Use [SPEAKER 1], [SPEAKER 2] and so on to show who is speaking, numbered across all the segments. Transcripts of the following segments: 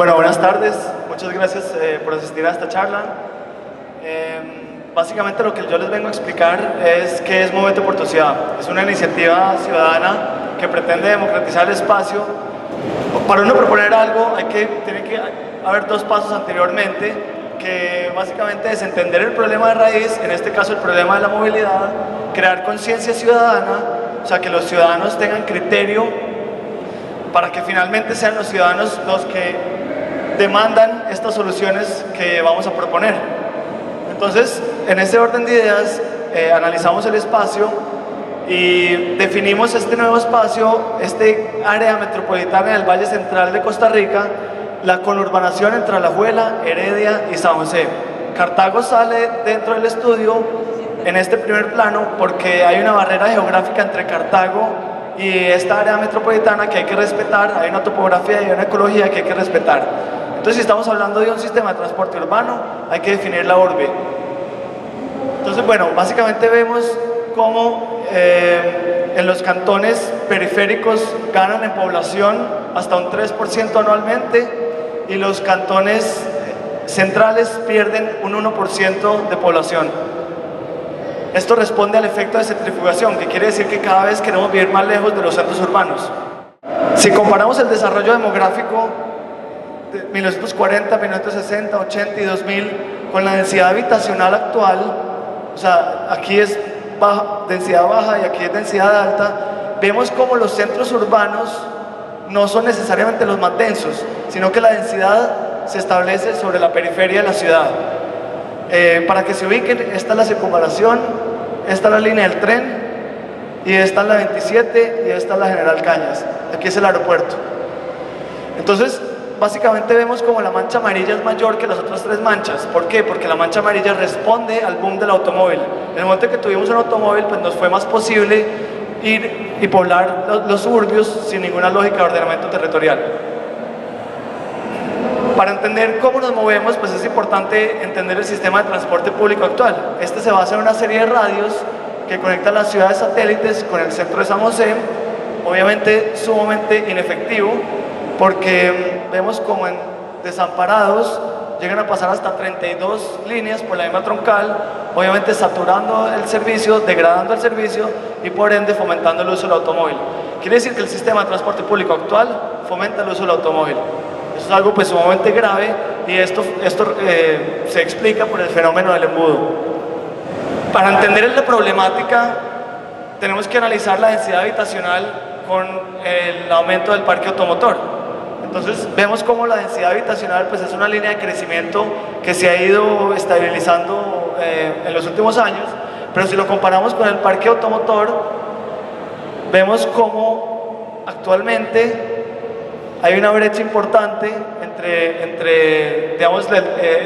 [SPEAKER 1] Bueno, buenas tardes. Muchas gracias por asistir a esta charla. Básicamente lo que yo les vengo a explicar es qué es Móvete por tu Ciudad. Es una iniciativa ciudadana que pretende democratizar el espacio. Para uno proponer algo tiene que haber dos pasos anteriormente, que básicamente es entender el problema de raíz, en este caso el problema de la movilidad, crear conciencia ciudadana, o sea, que los ciudadanos tengan criterio para que finalmente sean los ciudadanos los que demandan estas soluciones que vamos a proponer. Entonces, en este orden de ideas, analizamos el espacio y definimos este nuevo espacio, este área metropolitana del Valle Central de Costa Rica, la conurbanación entre Alajuela, Heredia y San José. Cartago sale dentro del estudio en este primer plano porque hay una barrera geográfica entre Cartago y esta área metropolitana que hay que respetar, hay una topografía y una ecología que hay que respetar. Entonces, si estamos hablando de un sistema de transporte urbano, hay que definir la urbe. Entonces, bueno, básicamente vemos cómo en los cantones periféricos ganan en población hasta un 3% anualmente y los cantones centrales pierden un 1% de población. Esto responde al efecto de centrifugación, que quiere decir que cada vez queremos vivir más lejos de los centros urbanos. Si comparamos el desarrollo demográfico de 1940, 1960, 80 y 2000 con la densidad habitacional actual, o sea, aquí es densidad baja y aquí es densidad alta, vemos como los centros urbanos no son necesariamente los más densos, sino que la densidad se establece sobre la periferia de la ciudad. Para que se ubiquen, esta es la circunvalación, esta es la línea del tren, y esta es la 27 y esta es la General Cañas. Aquí es el aeropuerto. Entonces, básicamente vemos como la mancha amarilla es mayor que las otras tres manchas. ¿Por qué? Porque la mancha amarilla responde al boom del automóvil. En el momento que tuvimos un automóvil, pues nos fue más posible ir y poblar los suburbios sin ninguna lógica de ordenamiento territorial. Para entender cómo nos movemos, pues es importante entender el sistema de transporte público actual. Este se basa en una serie de radios que conectan las ciudades satélites con el centro de San José, obviamente sumamente inefectivo, porque vemos como en Desamparados llegan a pasar hasta 32 líneas por la misma troncal, obviamente saturando el servicio, degradando el servicio y por ende fomentando el uso del automóvil. Quiere decir que el sistema de transporte público actual fomenta el uso del automóvil. Eso es algo pues sumamente grave y esto se explica por el fenómeno del embudo. Para entender la problemática tenemos que analizar la densidad habitacional con el aumento del parque automotor. Entonces vemos cómo la densidad habitacional pues es una línea de crecimiento que se ha ido estabilizando en los últimos años, pero si lo comparamos con el parque automotor, vemos cómo actualmente hay una brecha importante entre digamos,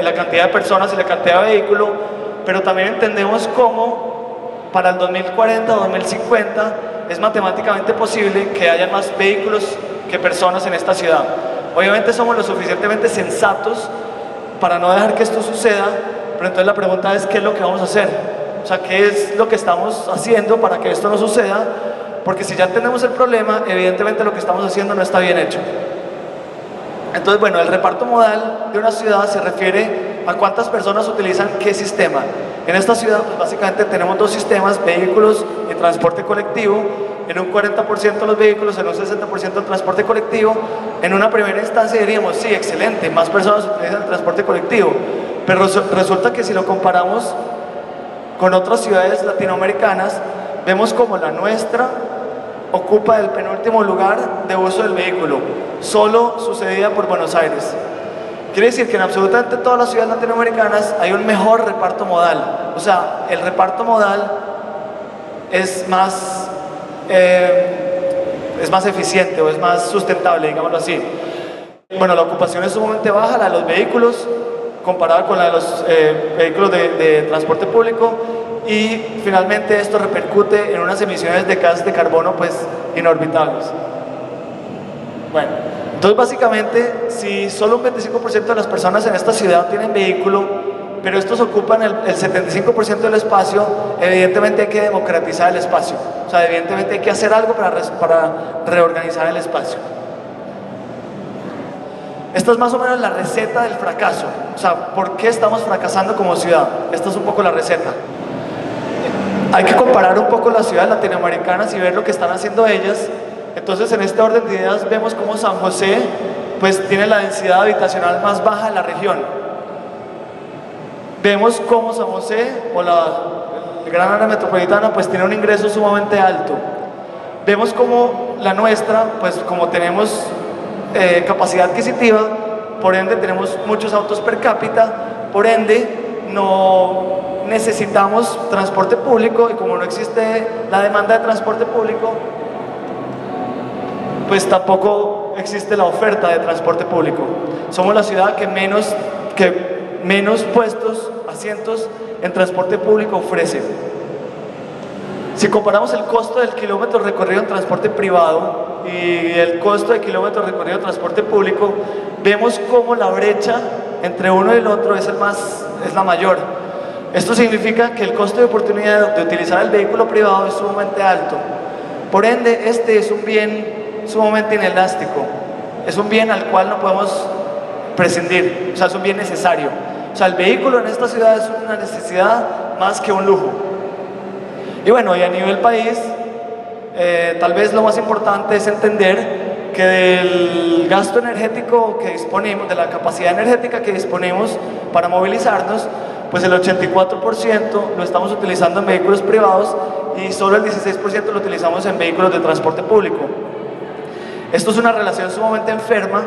[SPEAKER 1] la cantidad de personas y la cantidad de vehículos, pero también entendemos cómo para el 2040 o 2050 es matemáticamente posible que haya más vehículos que personas en esta ciudad. Obviamente somos lo suficientemente sensatos para no dejar que esto suceda, pero entonces la pregunta es ¿qué es lo que vamos a hacer? O sea, ¿qué es lo que estamos haciendo para que esto no suceda? Porque si ya entendemos el problema, evidentemente lo que estamos haciendo no está bien hecho. Entonces, bueno, el reparto modal de una ciudad se refiere a cuántas personas utilizan qué sistema. En esta ciudad, pues básicamente tenemos dos sistemas, vehículos y transporte colectivo. En un 40% los vehículos, en un 60% el transporte colectivo. En una primera instancia diríamos, sí, excelente, más personas utilizan el transporte colectivo. Pero resulta que si lo comparamos con otras ciudades latinoamericanas, vemos como la nuestra ocupa el penúltimo lugar de uso del vehículo, solo sucedida por Buenos Aires. Quiere decir que en absolutamente todas las ciudades latinoamericanas hay un mejor reparto modal. O sea, el reparto modal es más eficiente o es más sustentable, digámoslo así. Bueno, la ocupación es sumamente baja, la de los vehículos, comparada con la de los vehículos de transporte público, y finalmente esto repercute en unas emisiones de gases de carbono pues inorbitables. Bueno, entonces básicamente si solo un 25% de las personas en esta ciudad tienen vehículo, pero estos ocupan el 75% del espacio, evidentemente hay que democratizar el espacio. O sea, evidentemente hay que hacer algo para reorganizar el espacio. Esta es más o menos la receta del fracaso. O sea, ¿por qué estamos fracasando como ciudad? Esta es un poco la receta. Hay que comparar un poco las ciudades latinoamericanas y ver lo que están haciendo ellas. Entonces, en este orden de ideas vemos cómo San José pues tiene la densidad habitacional más baja de la región. Vemos cómo San José o la gran área metropolitana pues tiene un ingreso sumamente alto. Vemos cómo la nuestra, pues como tenemos capacidad adquisitiva, por ende tenemos muchos autos per cápita, por ende no necesitamos transporte público, y como no existe la demanda de transporte público, pues tampoco existe la oferta de transporte público. Somos la ciudad que menos puestos, asientos en transporte público ofrece. Si comparamos el costo del kilómetro recorrido en transporte privado y el costo del kilómetro recorrido en transporte público, vemos cómo la brecha entre uno y el otro es la mayor. Esto significa que el costo de oportunidad de utilizar el vehículo privado es sumamente alto. Por ende, este es un bien sumamente inelástico. Es un bien al cual no podemos prescindir, o sea, es un bien necesario. O sea, el vehículo en esta ciudad es una necesidad más que un lujo. Y bueno, y a nivel país, tal vez lo más importante es entender que del gasto energético que disponemos, de la capacidad energética que disponemos para movilizarnos, pues el 84% lo estamos utilizando en vehículos privados y solo el 16% lo utilizamos en vehículos de transporte público. Esto es una relación sumamente enferma,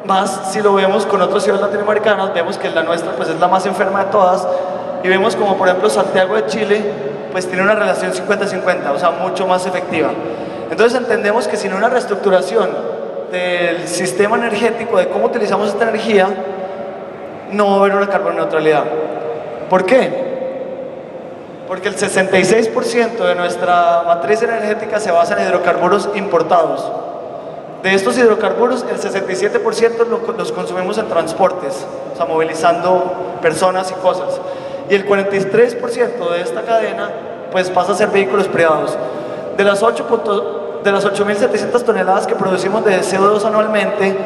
[SPEAKER 1] más si lo vemos con otras ciudades latinoamericanas, vemos que la nuestra pues es la más enferma de todas, y vemos como por ejemplo Santiago de Chile pues tiene una relación 50-50, o sea, mucho más efectiva. Entonces entendemos que sin una reestructuración del sistema energético, de cómo utilizamos esta energía, no va a haber una carbono neutralidad. ¿Por qué? Porque el 66% de nuestra matriz energética se basa en hidrocarburos importados. De estos hidrocarburos, el 67% los consumimos en transportes, o sea, movilizando personas y cosas. Y el 43% de esta cadena pues pasa a ser vehículos privados. De las 8.700 toneladas que producimos de CO2 anualmente,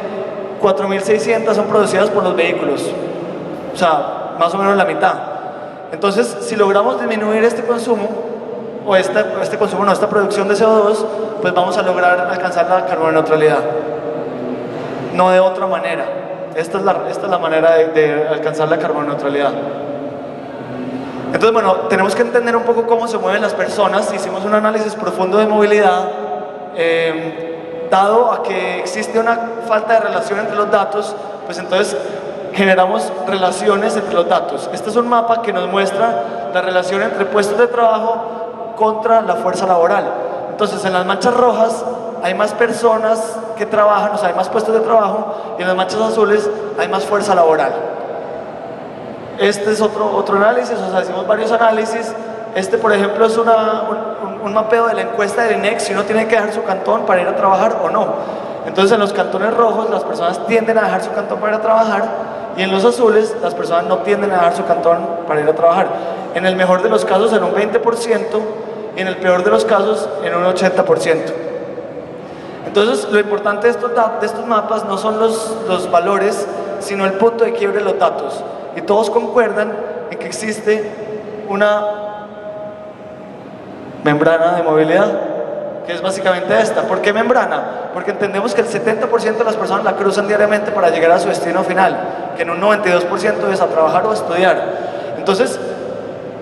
[SPEAKER 1] 4.600 son producidas por los vehículos, o sea, más o menos la mitad. Entonces, si logramos disminuir este consumo, o esta producción de CO2, pues vamos a lograr alcanzar la carbono neutralidad. No de otra manera. Esta es la manera de alcanzar la carbono neutralidad. Entonces, bueno, tenemos que entender un poco cómo se mueven las personas. Hicimos un análisis profundo de movilidad, dado a que existe una falta de relación entre los datos, pues entonces generamos relaciones entre los datos. Este es un mapa que nos muestra la relación entre puestos de trabajo contra la fuerza laboral. Entonces, en las manchas rojas hay más personas que trabajan, o sea, hay más puestos de trabajo, y en las manchas azules hay más fuerza laboral. Este es otro análisis, o sea, hicimos varios análisis. Este, por ejemplo, es un mapeo de la encuesta del INEC, si uno tiene que dejar su cantón para ir a trabajar o no. Entonces, en los cantones rojos, las personas tienden a dejar su cantón para ir a trabajar, y en los azules, las personas no tienden a dejar su cantón para ir a trabajar. En el mejor de los casos, en un 20%, y en el peor de los casos, en un 80%. Entonces, lo importante de estos mapas no son los valores, sino el punto de quiebre de los datos. Y todos concuerdan en que existe una membrana de movilidad, que es básicamente esta. ¿Por qué membrana? Porque entendemos que el 70% de las personas la cruzan diariamente para llegar a su destino final, que en un 92% es a trabajar o a estudiar. Entonces,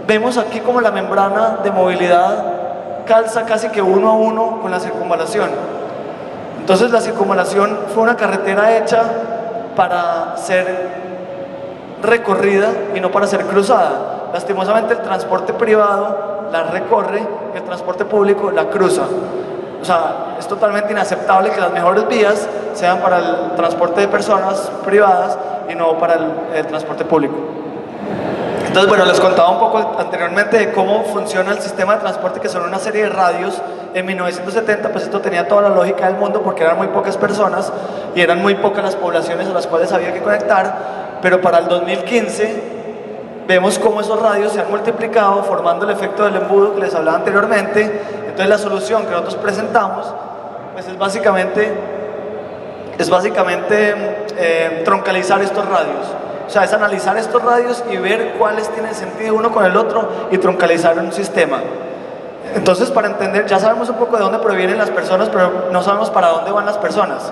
[SPEAKER 1] vemos aquí como la membrana de movilidad calza casi que uno a uno con la circunvalación. Entonces, la circunvalación fue una carretera hecha para ser recorrida y no para ser cruzada. Lastimosamente, el transporte privado la recorre, el transporte público la cruza. O sea, es totalmente inaceptable que las mejores vías sean para el transporte de personas privadas y no para el transporte público. Entonces, bueno, les contaba un poco anteriormente de cómo funciona el sistema de transporte, que son una serie de radios. En 1970, pues esto tenía toda la lógica del mundo, porque eran muy pocas personas y eran muy pocas las poblaciones a las cuales había que conectar. Pero para el 2015 vemos cómo esos radios se han multiplicado, formando el efecto del embudo que les hablaba anteriormente. Entonces, la solución que nosotros presentamos pues es básicamente es básicamente troncalizar estos radios. O sea, es analizar estos radios y ver cuáles tienen sentido uno con el otro y troncalizar en un sistema. Entonces, para entender, ya sabemos un poco de dónde provienen las personas, pero no sabemos para dónde van las personas.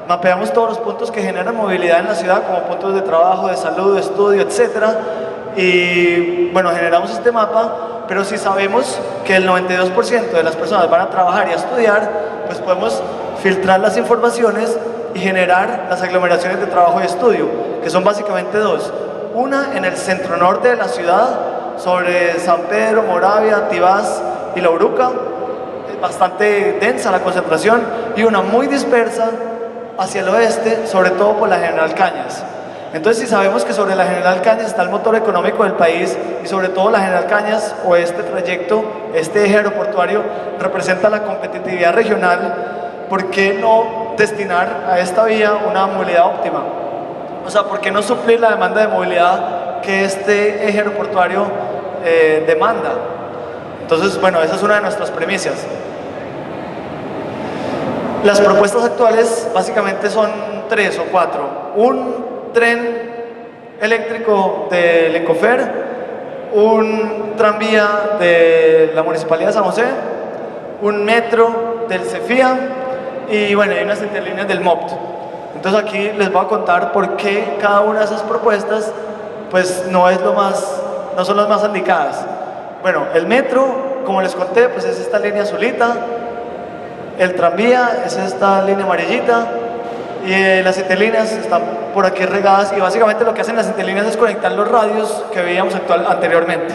[SPEAKER 1] Mapeamos todos los puntos que generan movilidad en la ciudad, como puntos de trabajo, de salud, de estudio, etc. Y bueno, generamos este mapa, pero si sabemos que el 92% de las personas van a trabajar y a estudiar, pues podemos filtrar las informaciones y generar las aglomeraciones de trabajo y estudio, que son básicamente dos. Una en el centro norte de la ciudad, sobre San Pedro, Moravia, Tibás y La Uruca, bastante densa la concentración, y una muy dispersa hacia el oeste, sobre todo por la General Cañas. Entonces, si sabemos que sobre la General Cañas está el motor económico del país, y sobre todo la General Cañas o este trayecto, este eje aeroportuario, representa la competitividad regional, ¿por qué no destinar a esta vía una movilidad óptima? O sea, ¿por qué no suplir la demanda de movilidad que este eje aeroportuario demanda? Entonces, bueno, esa es una de nuestras premisas. Las propuestas actuales básicamente son 3 o 4. Un tren eléctrico del Ecofer, un tranvía de la Municipalidad de San José, un metro del CEFIA y bueno, hay unas interlíneas del MOPT. Entonces aquí les voy a contar por qué cada una de esas propuestas pues no son las más indicadas. Bueno, el metro, como les conté, pues es esta línea azulita, el tranvía es esta línea amarillita, y las interlíneas están por aquí regadas, y básicamente lo que hacen las interlíneas es conectar los radios que veíamos anteriormente.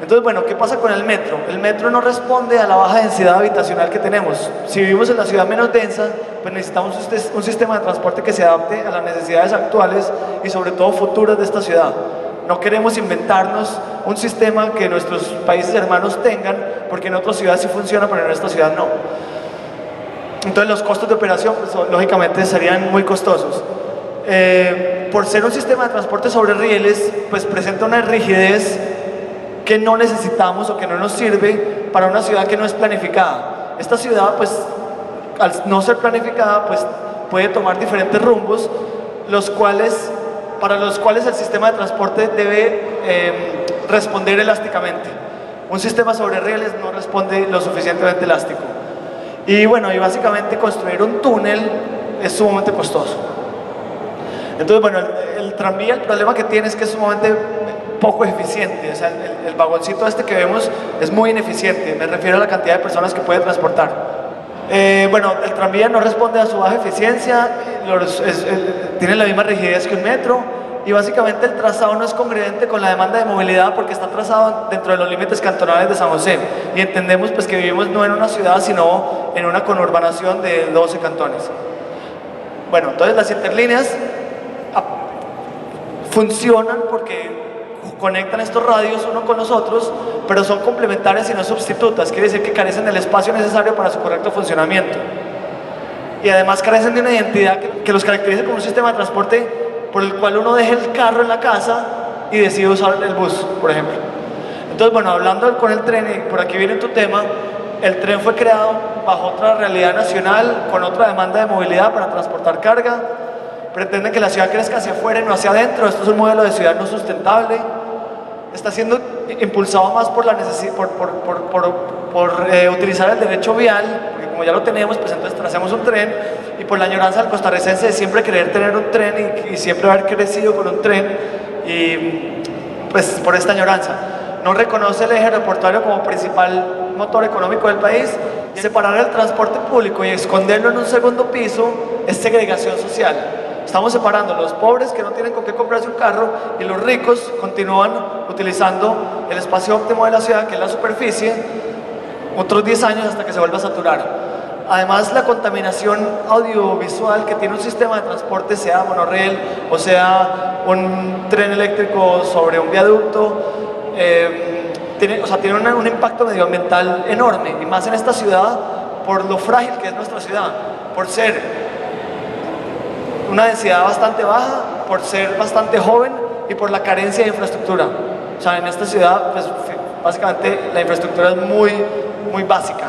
[SPEAKER 1] Entonces, bueno, ¿qué pasa con el metro? El metro no responde a la baja densidad habitacional que tenemos. Si vivimos en la ciudad menos densa, pues necesitamos un sistema de transporte que se adapte a las necesidades actuales y sobre todo futuras de esta ciudad. No queremos inventarnos un sistema que nuestros países hermanos tengan, porque en otras ciudades sí funciona, pero en esta ciudad no. Entonces los costos de operación, pues, lógicamente serían muy costosos. Por ser un sistema de transporte sobre rieles, pues presenta una rigidez que no necesitamos o que no nos sirve para una ciudad que no es planificada. Esta ciudad, pues, al no ser planificada, pues puede tomar diferentes rumbos, para los cuales el sistema de transporte debe responder elásticamente. Un sistema sobre rieles no responde lo suficientemente elástico. Y bueno, y básicamente construir un túnel es sumamente costoso. Entonces, bueno, el tranvía, el problema que tiene es que es sumamente poco eficiente. O sea, el vagoncito este que vemos es muy ineficiente. Me refiero a la cantidad de personas que puede transportar. Bueno, el tranvía no responde a su baja eficiencia, tiene la misma rigidez que un metro, y básicamente el trazado no es congruente con la demanda de movilidad porque está trazado dentro de los límites cantonales de San José, y entendemos pues que vivimos no en una ciudad sino en una conurbanación de 12 cantones. Bueno, entonces las interlíneas funcionan porque conectan estos radios uno con los otros, pero son complementarias y no sustitutas. Quiere decir que carecen del espacio necesario para su correcto funcionamiento, y además carecen de una identidad que los caracterice como un sistema de transporte por el cual uno deja el carro en la casa y decide usar el bus, por ejemplo. Entonces, bueno, hablando con el tren, y por aquí viene tu tema, el tren fue creado bajo otra realidad nacional, con otra demanda de movilidad para transportar carga. Pretenden que la ciudad crezca hacia afuera y no hacia adentro. Esto es un modelo de ciudad no sustentable. Está siendo impulsado más por la necesidad, por utilizar el derecho vial, porque como ya lo tenemos, pues entonces tracemos un tren, y por la añoranza del costarricense de siempre querer tener un tren y siempre haber crecido con un tren, y pues por esta añoranza. No reconoce el eje aeroportuario como principal motor económico del país. Separar el transporte público y esconderlo en un segundo piso es segregación social. Estamos separando a los pobres que no tienen con qué comprarse un carro, y los ricos continúan utilizando el espacio óptimo de la ciudad, que es la superficie, otros 10 años hasta que se vuelva a saturar. Además, la contaminación audiovisual que tiene un sistema de transporte, sea monorriel o sea un tren eléctrico sobre un viaducto, tiene un impacto medioambiental enorme, y más en esta ciudad por lo frágil que es nuestra ciudad, por ser una densidad bastante baja, por ser bastante joven y por la carencia de infraestructura. O sea, en esta ciudad, pues básicamente la infraestructura es muy básica.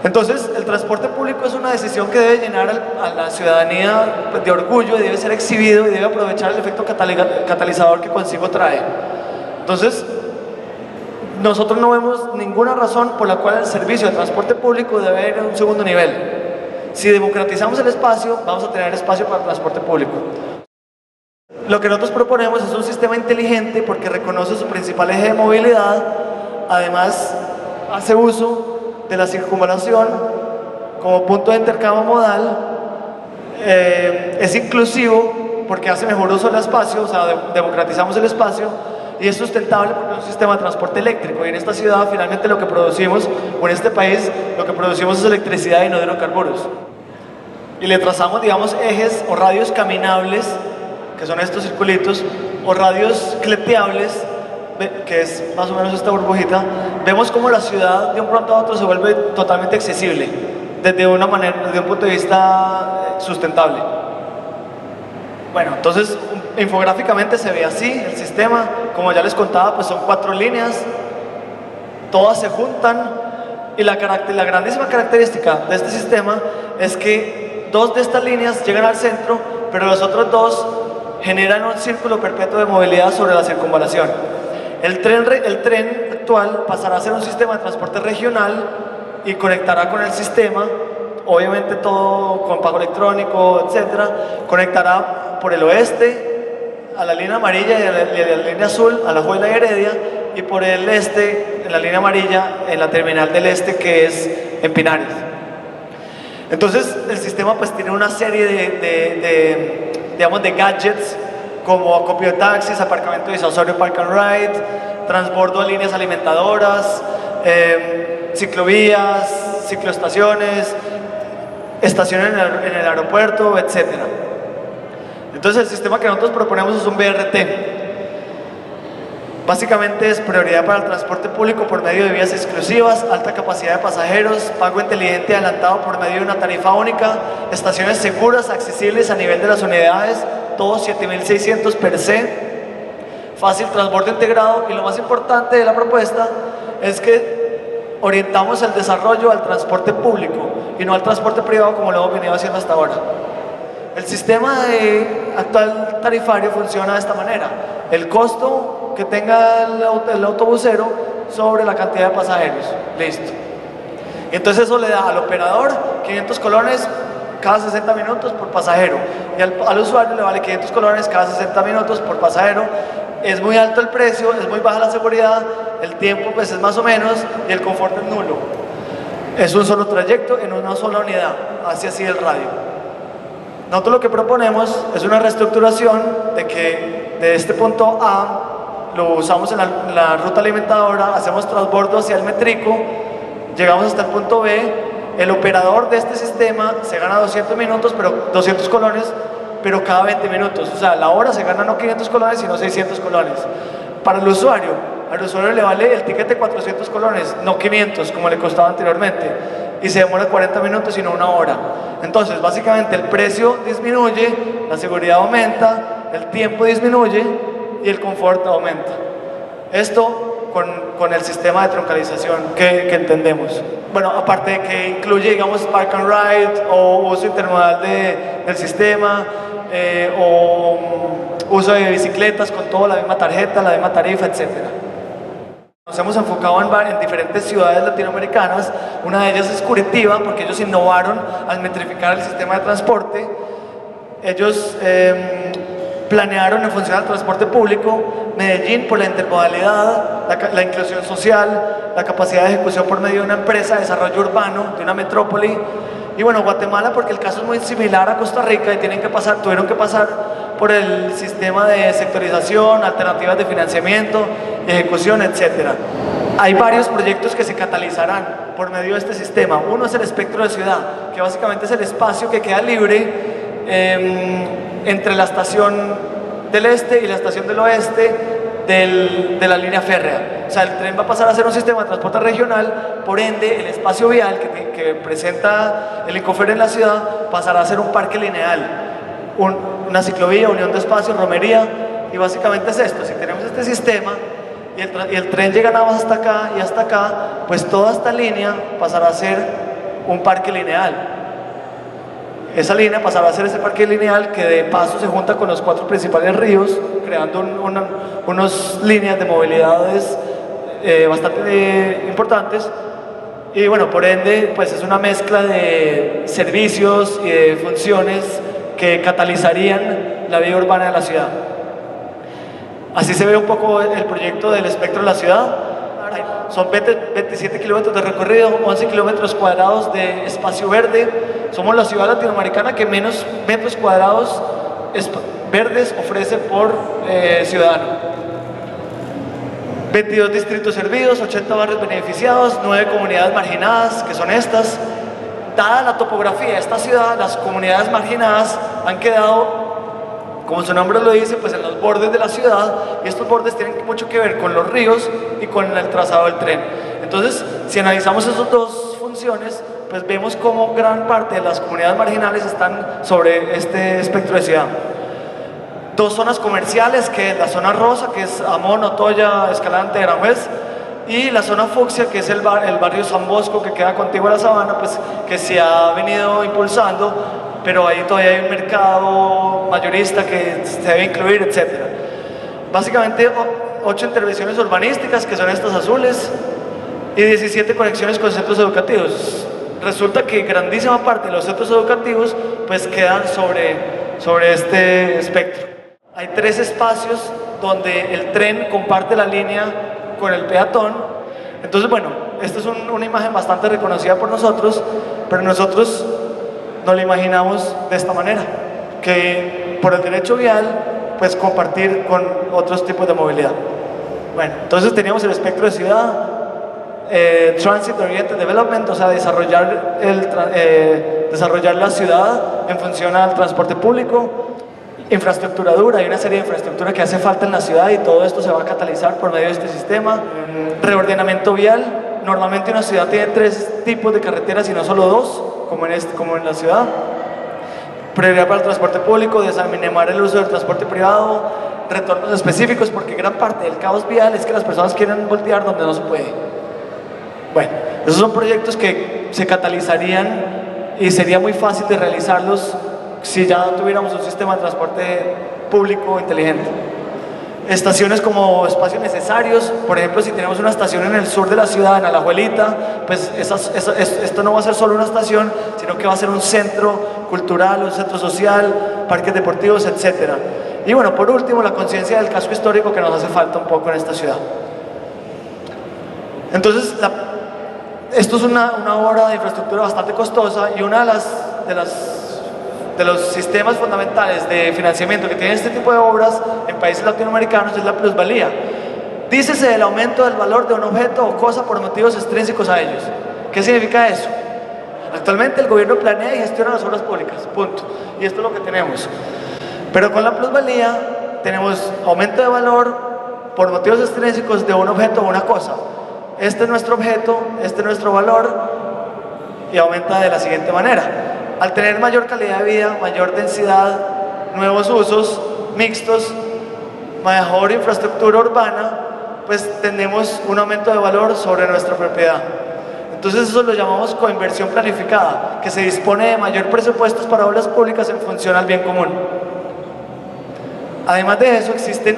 [SPEAKER 1] Entonces, el transporte público es una decisión que debe llenar a la ciudadanía pues, de orgullo, y debe ser exhibido y debe aprovechar el efecto catalizador que consigo trae. Entonces, nosotros no vemos ninguna razón por la cual el servicio de transporte público debe ir a un segundo nivel. Si democratizamos el espacio, vamos a tener espacio para el transporte público. Lo que nosotros proponemos es un sistema inteligente porque reconoce su principal eje de movilidad, además hace uso de la circunvalación como punto de intercambio modal, es inclusivo porque hace mejor uso del espacio, o sea, democratizamos el espacio, y es sustentable porque es un sistema de transporte eléctrico, y en esta ciudad finalmente lo que producimos, o en este país, lo que producimos es electricidad y no hidrocarburos. Y le trazamos, digamos, ejes o radios caminables, que son estos circulitos, o radios cleteables, que es más o menos esta burbujita. Vemos cómo la ciudad de un pronto a otro se vuelve totalmente accesible, desde un punto de vista sustentable. Bueno, entonces infográficamente se ve así el sistema. Como ya les contaba, pues son 4 líneas, todas se juntan, y la grandísima característica de este sistema es que 2 de estas líneas llegan al centro, pero los otros 2 generan un círculo perpetuo de movilidad sobre la circunvalación. El tren actual pasará a ser un sistema de transporte regional y conectará con el sistema, obviamente todo con pago electrónico, etcétera. Conectará por el oeste a la línea amarilla y a la línea azul a La Joya y Heredia, y por el este, en la línea amarilla, en la terminal del este, que es en Pinares. Entonces el sistema pues tiene una serie de gadgets, como acopio de taxis, aparcamiento disuasorio Park and Ride, transbordo a líneas alimentadoras, ciclovías, cicloestaciones, estaciones en el aeropuerto, etc. Entonces el sistema que nosotros proponemos es un BRT. Básicamente es prioridad para el transporte público por medio de vías exclusivas, alta capacidad de pasajeros, pago inteligente adelantado por medio de una tarifa única, estaciones seguras, accesibles a nivel de las unidades, todos 7.600 per se, fácil transbordo integrado, y lo más importante de la propuesta es que orientamos el desarrollo al transporte público y no al transporte privado como lo hemos venido haciendo hasta ahora. El sistema actual tarifario funciona de esta manera: el costo que tenga el autobusero sobre la cantidad de pasajeros, listo. Y entonces eso le da al operador 500 colones cada 60 minutos por pasajero, y al usuario le vale 500 colones cada 60 minutos por pasajero. Es muy alto el precio, es muy baja la seguridad, el tiempo pues es más o menos, y el confort es nulo. Es un solo trayecto en una sola unidad, hace así el radio. Nosotros lo que proponemos es una reestructuración de que de este punto A lo usamos en la ruta alimentadora, hacemos transbordo hacia el métrico, llegamos hasta el punto B. El operador de este sistema se gana 200 minutos, pero 200 colones, pero cada 20 minutos. O sea, la hora se gana no 500 colones, sino 600 colones. Para el usuario, al usuario le vale el ticket de 400 colones, no 500, como le costaba anteriormente. Y se demora 40 minutos y no una hora. Entonces, básicamente el precio disminuye, la seguridad aumenta, el tiempo disminuye y el confort aumenta. Esto con el sistema de troncalización que entendemos. Bueno, aparte de que incluye, digamos, Park and Ride o uso intermodal del sistema, o uso de bicicletas con toda la misma tarjeta, la misma tarifa, etc. Nos hemos enfocado en diferentes ciudades latinoamericanas. Una de ellas es Curitiba, porque ellos innovaron al metrificar el sistema de transporte. Ellos planearon en función del transporte público. Medellín por la intermodalidad, la inclusión social, la capacidad de ejecución por medio de una empresa, desarrollo urbano, de una metrópoli. Y bueno, Guatemala porque el caso es muy similar a Costa Rica y tuvieron que pasar por el sistema de sectorización, alternativas de financiamiento, ejecución, etc. Hay varios proyectos que se catalizarán por medio de este sistema. Uno es el espectro de ciudad, que básicamente es el espacio que queda libre entre la estación del este y la estación del oeste de la línea férrea. O sea, el tren va a pasar a ser un sistema de transporte regional, por ende el espacio vial que presenta el Incofer en la ciudad pasará a ser un parque lineal, una ciclovía, unión de espacios, romería, y básicamente es esto. Si tenemos este sistema y el tren llega nada más hasta acá y hasta acá, pues toda esta línea pasará a ser un parque lineal. Esa línea pasará a ser ese parque lineal que de paso se junta con los 4 principales ríos, creando unas líneas de movilidades bastante importantes. Y bueno, por ende, pues es una mezcla de servicios y de funciones que catalizarían la vida urbana de la ciudad. Así se ve un poco el proyecto del espectro de la ciudad. Son 27 kilómetros de recorrido, 11 kilómetros cuadrados de espacio verde. Somos la ciudad latinoamericana que menos metros cuadrados verdes ofrece por ciudadano. 22 distritos servidos, 80 barrios beneficiados, 9 comunidades marginadas, que son estas. Dada la topografía de esta ciudad, las comunidades marginadas han quedado, como su nombre lo dice, pues en los bordes de la ciudad, y estos bordes tienen mucho que ver con los ríos y con el trazado del tren. Entonces, si analizamos esas dos funciones, pues vemos cómo gran parte de las comunidades marginales están sobre este espectro de ciudad. 2 zonas comerciales, que es la zona rosa, que es Amón, Otoya, Escalante, Aranjuez, y la zona fucsia, que es el barrio San Bosco, que queda contigo a la Sabana, pues que se ha venido impulsando, pero ahí todavía hay un mercado mayorista que se debe incluir, etc. Básicamente 8 intervenciones urbanísticas, que son estas azules, y 17 conexiones con centros educativos. Resulta que grandísima parte de los centros educativos pues quedan sobre este espectro. Hay 3 espacios donde el tren comparte la línea con el peatón. Entonces, bueno, esta es una imagen bastante reconocida por nosotros, pero nosotros no la imaginamos de esta manera, que por el derecho vial, pues compartir con otros tipos de movilidad. Bueno, entonces teníamos el espectro de ciudad, Transit Oriented Development, o sea, desarrollar la ciudad en función al transporte público. Infraestructura dura, hay una serie de infraestructura que hace falta en la ciudad y todo esto se va a catalizar por medio de este sistema. Reordenamiento vial, normalmente una ciudad tiene 3 tipos de carreteras y no solo 2, como en la ciudad. Prioridad para el transporte público, desanimar el uso del transporte privado, retornos específicos, porque gran parte del caos vial es que las personas quieren voltear donde no se puede. Bueno, esos son proyectos que se catalizarían y sería muy fácil de realizarlos si ya tuviéramos un sistema de transporte público inteligente. Estaciones como espacios necesarios, por ejemplo, si tenemos una estación en el sur de la ciudad, en Alajuelita, pues esto no va a ser solo una estación, sino que va a ser un centro cultural, un centro social, parques deportivos, etc. Y bueno, por último, la conciencia del casco histórico que nos hace falta un poco en esta ciudad. Entonces, esto es una obra de infraestructura bastante costosa y una de los sistemas fundamentales de financiamiento que tiene este tipo de obras en países latinoamericanos es la plusvalía. Dícese el aumento del valor de un objeto o cosa por motivos extrínsecos a ellos. ¿Qué significa eso? Actualmente el gobierno planea y gestiona las obras públicas, punto. Y esto es lo que tenemos. Pero con la plusvalía tenemos aumento de valor por motivos extrínsecos de un objeto o una cosa. Este es nuestro objeto, este es nuestro valor y aumenta de la siguiente manera. Al tener mayor calidad de vida, mayor densidad, nuevos usos mixtos, mejor infraestructura urbana, pues tenemos un aumento de valor sobre nuestra propiedad. Entonces eso lo llamamos coinversión planificada, que se dispone de mayor presupuestos para obras públicas en función al bien común. Además de eso,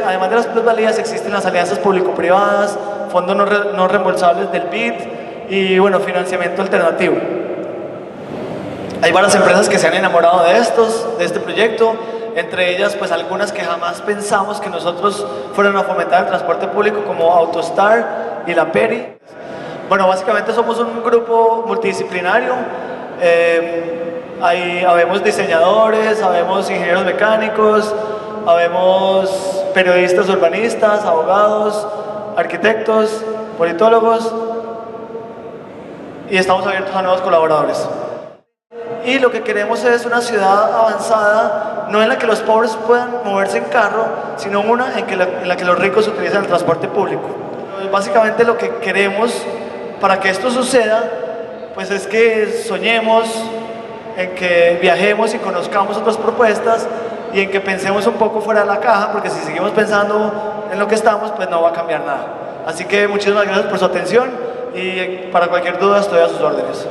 [SPEAKER 1] además de las plusvalías, existen las alianzas público-privadas, fondos no reembolsables del BID y bueno, financiamiento alternativo. Hay varias empresas que se han enamorado de este proyecto, entre ellas pues algunas que jamás pensamos que nosotros fueran a fomentar el transporte público, como Autostar y la Peri. Bueno, básicamente somos un grupo multidisciplinario, habemos diseñadores, habemos ingenieros mecánicos, habemos periodistas urbanistas, abogados, arquitectos, politólogos, y estamos abiertos a nuevos colaboradores. Y lo que queremos es una ciudad avanzada, no en la que los pobres puedan moverse en carro, sino una en la que los ricos utilizan el transporte público. Básicamente lo que queremos para que esto suceda, pues es que soñemos, en que viajemos y conozcamos otras propuestas y en que pensemos un poco fuera de la caja, porque si seguimos pensando en lo que estamos, pues no va a cambiar nada. Así que muchísimas gracias por su atención y para cualquier duda estoy a sus órdenes.